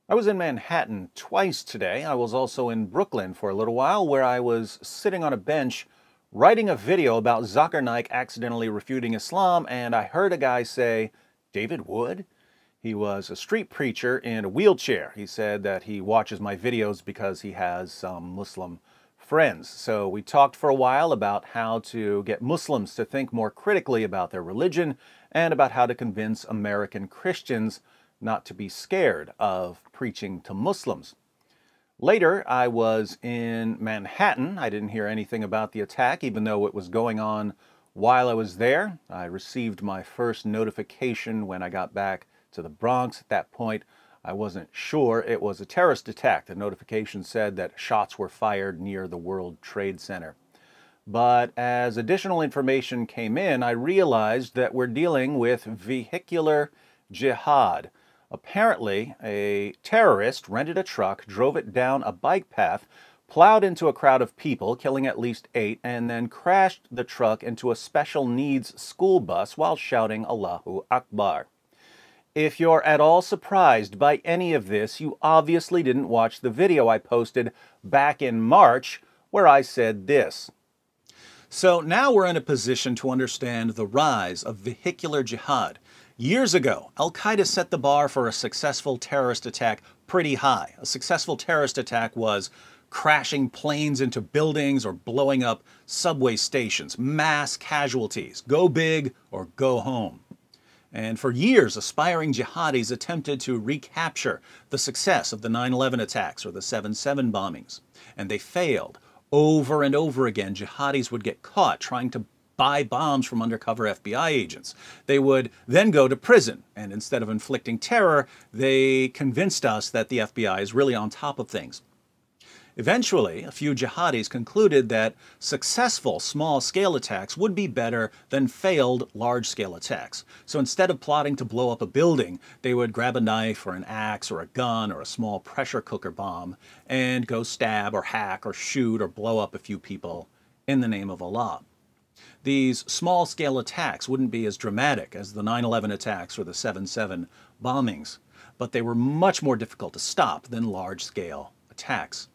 I was in Manhattan twice today. I was also in Brooklyn for a little while, where I was sitting on a bench writing a video about Zakir Naik accidentally refuting Islam, and I heard a guy say, "David Wood?" He was a street preacher in a wheelchair. He said that he watches my videos because he has some Muslim friends. So we talked for a while about how to get Muslims to think more critically about their religion and about how to convince American Christians not to be scared of preaching to Muslims. Later, I was in Manhattan. I didn't hear anything about the attack, even though it was going on while I was there. I received my first notification when I got back to the Bronx. At that point, I wasn't sure it was a terrorist attack. The notification said that shots were fired near the World Trade Center. But as additional information came in, I realized that we're dealing with vehicular jihad. Apparently, a terrorist rented a truck, drove it down a bike path, plowed into a crowd of people, killing at least 8, and then crashed the truck into a special needs school bus while shouting Allahu Akbar. If you're at all surprised by any of this, you obviously didn't watch the video I posted back in March where I said this. So now we're in a position to understand the rise of vehicular jihad. Years ago, Al-Qaeda set the bar for a successful terrorist attack pretty high. A successful terrorist attack was crashing planes into buildings or blowing up subway stations, mass casualties, go big or go home. And for years, aspiring jihadis attempted to recapture the success of the 9/11 attacks or the 7/7 bombings. And they failed. Over and over again, jihadis would get caught trying to buy bombs from undercover FBI agents. They would then go to prison, and instead of inflicting terror, they convinced us that the FBI is really on top of things. Eventually, a few jihadis concluded that successful small-scale attacks would be better than failed large-scale attacks. So instead of plotting to blow up a building, they would grab a knife or an axe or a gun or a small pressure cooker bomb and go stab or hack or shoot or blow up a few people in the name of Allah. These small-scale attacks wouldn't be as dramatic as the 9/11 attacks or the 7/7 bombings, but they were much more difficult to stop than large-scale attacks.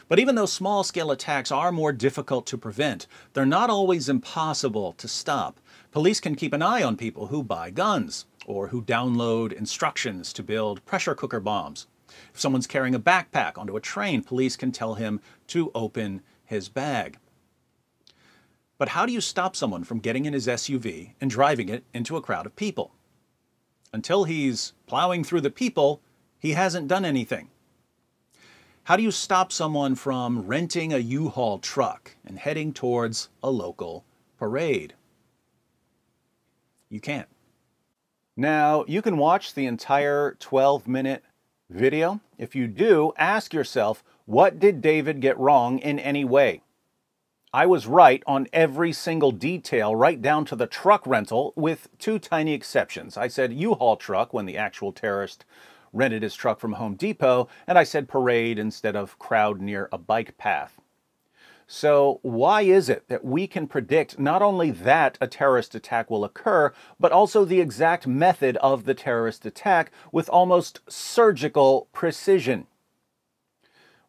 But even though small-scale attacks are more difficult to prevent, they're not always impossible to stop. Police can keep an eye on people who buy guns or who download instructions to build pressure cooker bombs. If someone's carrying a backpack onto a train, police can tell him to open his bag. But how do you stop someone from getting in his SUV and driving it into a crowd of people? Until he's plowing through the people, he hasn't done anything. How do you stop someone from renting a U-Haul truck and heading towards a local parade? You can't. Now, you can watch the entire 12-minute video. If you do, ask yourself, what did David get wrong in any way? I was right on every single detail, right down to the truck rental, with two tiny exceptions. I said U-Haul truck when the actual terrorist rented his truck from Home Depot, and I said parade instead of crowd near a bike path. So why is it that we can predict not only that a terrorist attack will occur, but also the exact method of the terrorist attack with almost surgical precision?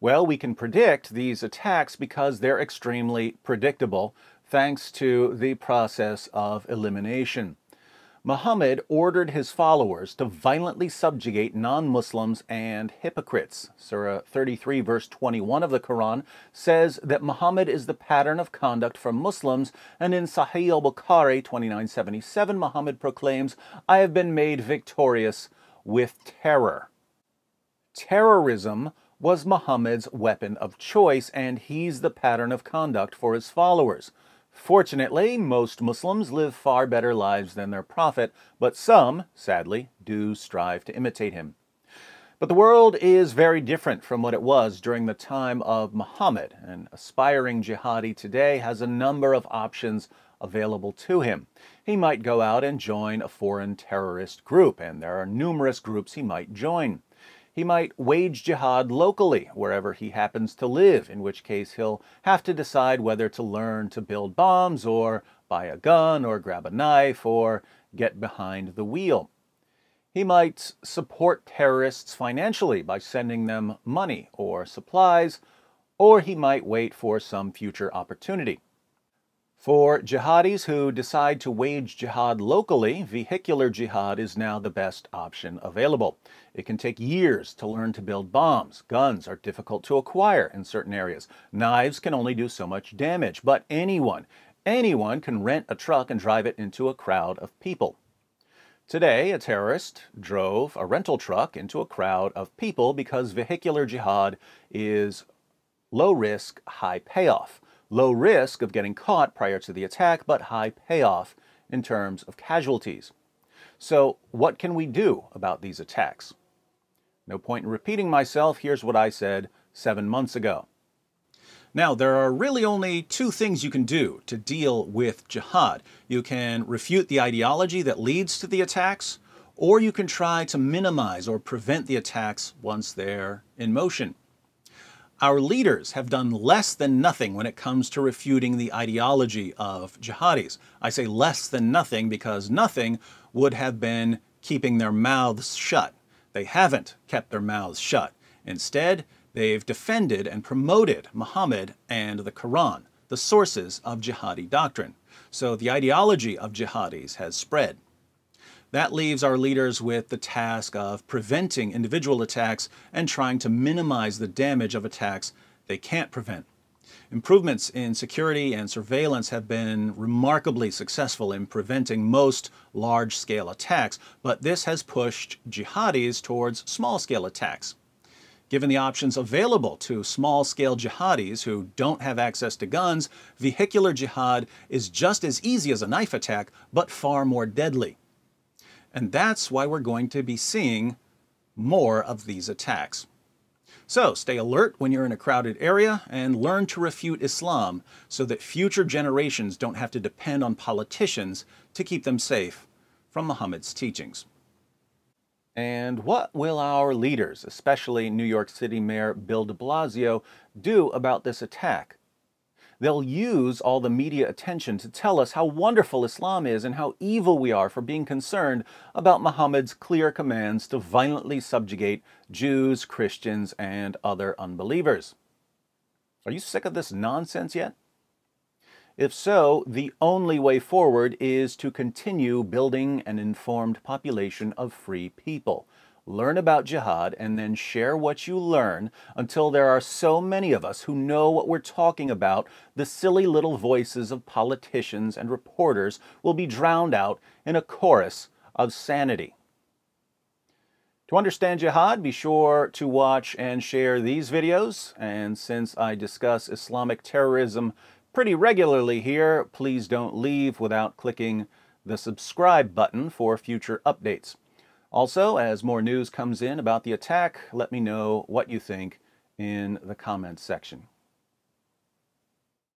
Well, we can predict these attacks because they're extremely predictable, thanks to the process of elimination. Muhammad ordered his followers to violently subjugate non-Muslims and hypocrites. Surah 33, verse 21 of the Quran says that Muhammad is the pattern of conduct for Muslims, and in Sahih al-Bukhari 2977, Muhammad proclaims, "I have been made victorious with terror." Terrorism was Muhammad's weapon of choice, and he's the pattern of conduct for his followers. Fortunately, most Muslims live far better lives than their prophet, but some, sadly, do strive to imitate him. But the world is very different from what it was during the time of Muhammad. An aspiring jihadi today has a number of options available to him. He might go out and join a foreign terrorist group, and there are numerous groups he might join. He might wage jihad locally, wherever he happens to live, in which case he'll have to decide whether to learn to build bombs, or buy a gun, or grab a knife, or get behind the wheel. He might support terrorists financially by sending them money or supplies, or he might wait for some future opportunity. For jihadis who decide to wage jihad locally, vehicular jihad is now the best option available. It can take years to learn to build bombs. Guns are difficult to acquire in certain areas. Knives can only do so much damage, but anyone can rent a truck and drive it into a crowd of people. Today, a terrorist drove a rental truck into a crowd of people because vehicular jihad is low risk, high payoff. Low risk of getting caught prior to the attack, but high payoff in terms of casualties. So what can we do about these attacks? No point in repeating myself. Here's what I said 7 months ago. Now, there are really only two things you can do to deal with jihad. You can refute the ideology that leads to the attacks, or you can try to minimize or prevent the attacks once they're in motion. Our leaders have done less than nothing when it comes to refuting the ideology of jihadis. I say less than nothing because nothing would have been keeping their mouths shut. They haven't kept their mouths shut. Instead, they've defended and promoted Muhammad and the Quran, the sources of jihadi doctrine. So the ideology of jihadis has spread. That leaves our leaders with the task of preventing individual attacks and trying to minimize the damage of attacks they can't prevent. Improvements in security and surveillance have been remarkably successful in preventing most large-scale attacks, but this has pushed jihadis towards small-scale attacks. Given the options available to small-scale jihadis who don't have access to guns, vehicular jihad is just as easy as a knife attack, but far more deadly. And that's why we're going to be seeing more of these attacks. So stay alert when you're in a crowded area and learn to refute Islam so that future generations don't have to depend on politicians to keep them safe from Muhammad's teachings. And what will our leaders, especially New York City Mayor Bill de Blasio, do about this attack? They'll use all the media attention to tell us how wonderful Islam is and how evil we are for being concerned about Muhammad's clear commands to violently subjugate Jews, Christians, and other unbelievers. Are you sick of this nonsense yet? If so, the only way forward is to continue building an informed population of free people. Learn about jihad and then share what you learn until there are so many of us who know what we're talking about, the silly little voices of politicians and reporters will be drowned out in a chorus of sanity. To understand jihad, be sure to watch and share these videos. And since I discuss Islamic terrorism pretty regularly here, please don't leave without clicking the subscribe button for future updates. Also, as more news comes in about the attack, let me know what you think in the comments section.